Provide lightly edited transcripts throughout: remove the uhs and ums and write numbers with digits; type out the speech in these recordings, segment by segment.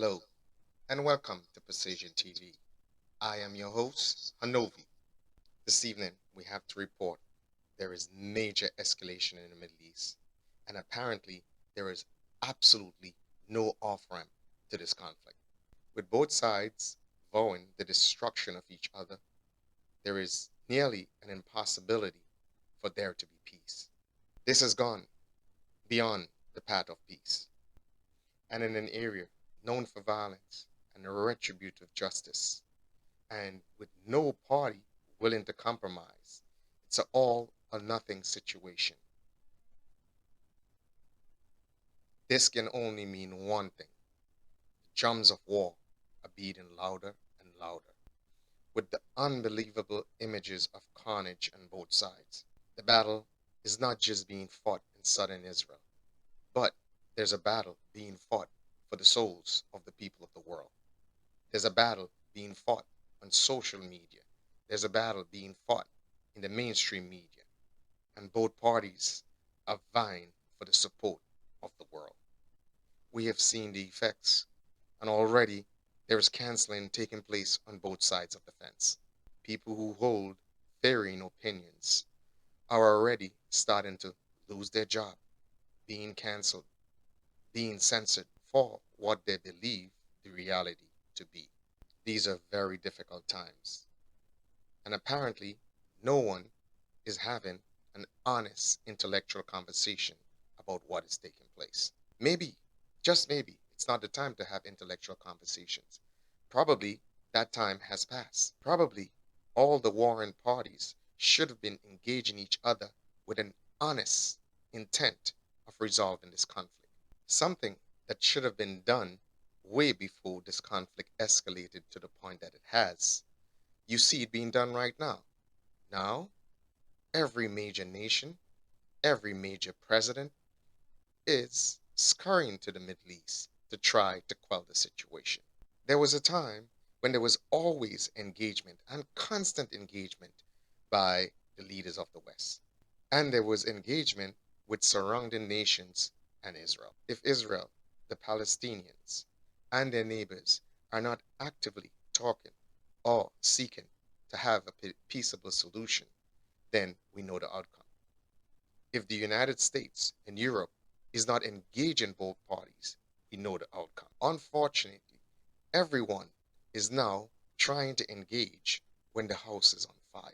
Hello, and welcome to Precision TV. I am your host, Hanovi. This evening, we have to report there is major escalation in the Middle East, and apparently, there is absolutely no off ramp to this conflict. With both sides vowing the destruction of each other, there is nearly an impossibility for there to be peace. This has gone beyond the path of peace, and in an area known for violence and retributive justice, and with no party willing to compromise. It's an all or nothing situation. This can only mean one thing: the drums of war are beating louder and louder, with the unbelievable images of carnage on both sides. The battle is not just being fought in southern Israel, but there's a battle being fought for the souls of the people of the world. There's a battle being fought on social media. There's a battle being fought in the mainstream media, and both parties are vying for the support of the world. We have seen the effects, and already there is canceling taking place on both sides of the fence. People who hold varying opinions are already starting to lose their job, being canceled, being censored for what they believe the reality to be. These are very difficult times, and apparently, no one is having an honest intellectual conversation about what is taking place. Maybe, just maybe, it's not the time to have intellectual conversations. Probably that time has passed. Probably all the warring parties should have been engaging each other with an honest intent of resolving this conflict. Something that should have been done way before this conflict escalated to the point that it has. You see it being done right now. Now, every major nation, every major president is scurrying to the Middle East to try to quell the situation. There was a time when there was always engagement and constant engagement by the leaders of the West. And there was engagement with surrounding nations and Israel. If Israel, the Palestinians, and their neighbors are not actively talking or seeking to have a peaceable solution, then we know the outcome. If the United States and Europe is not engaging both parties, we know the outcome. Unfortunately, everyone is now trying to engage when the house is on fire.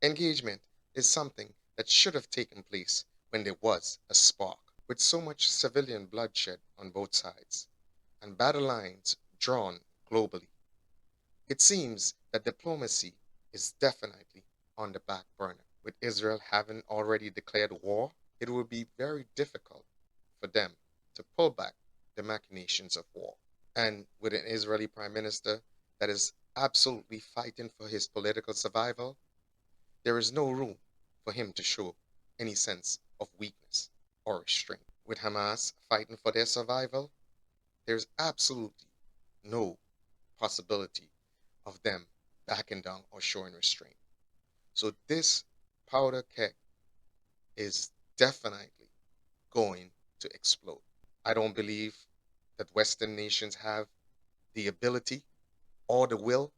Engagement is something that should have taken place when there was a spark. With so much civilian bloodshed on both sides and battle lines drawn globally, it seems that diplomacy is definitely on the back burner. With Israel having already declared war, it will be very difficult for them to pull back the machinations of war. And with an Israeli prime minister that is absolutely fighting for his political survival, there is no room for him to show any sense of weakness or restraint. With Hamas fighting for their survival, there's absolutely no possibility of them backing down or showing restraint. So this powder keg is definitely going to explode. I don't believe that Western nations have the ability or the will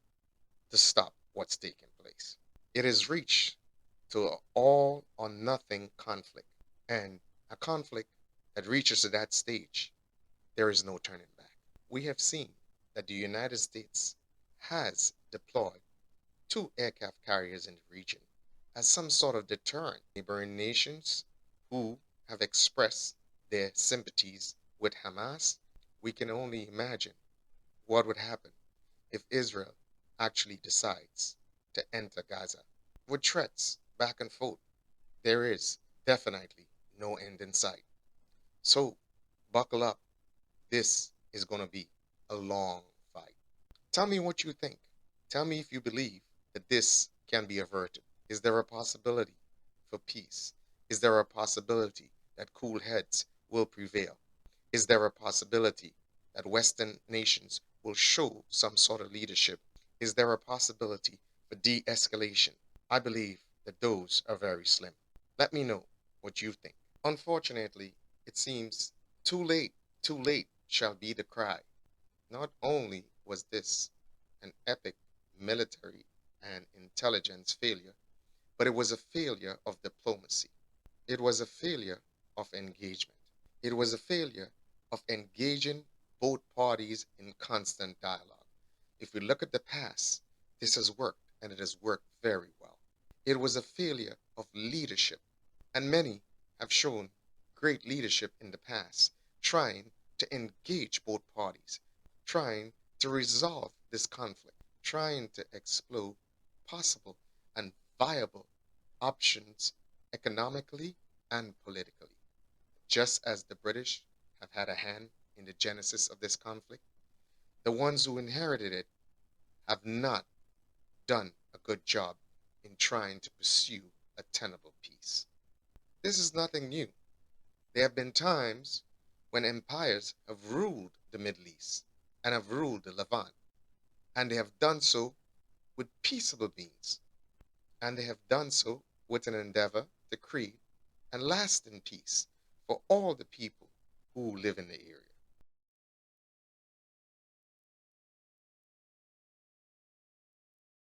to stop what's taking place. It has reached to an all or nothing conflict. And a conflict that reaches to that stage, there is no turning back. We have seen that the United States has deployed two aircraft carriers in the region as some sort of deterrent. Neighboring nations who have expressed their sympathies with Hamas, we can only imagine what would happen if Israel actually decides to enter Gaza. With threats back and forth, there is definitely no end in sight. So, buckle up. This is going to be a long fight. Tell me what you think. Tell me if you believe that this can be averted. Is there a possibility for peace? Is there a possibility that cool heads will prevail? Is there a possibility that Western nations will show some sort of leadership? Is there a possibility for de escalation? I believe that those are very slim. Let me know what you think. Unfortunately, it seems too late shall be the cry. Not was this an epic military and intelligence failure, but it was a failure of diplomacy. It was a failure of engagement. It was a failure of engaging both parties in constant dialogue. If we look at the past, this has worked and it has worked very well. It was a failure of leadership, and many have shown great leadership in the past, trying to engage both parties, trying to resolve this conflict, trying to explore possible and viable options economically and politically. Just as the British have had a hand in the genesis of this conflict, the ones who inherited it have not done a good job in trying to pursue a tenable peace. This is nothing new. There have been times when empires have ruled the Middle East and have ruled the Levant, and they have done so with peaceable means, and they have done so with an endeavor to create and lasting peace for all the people who live in the area.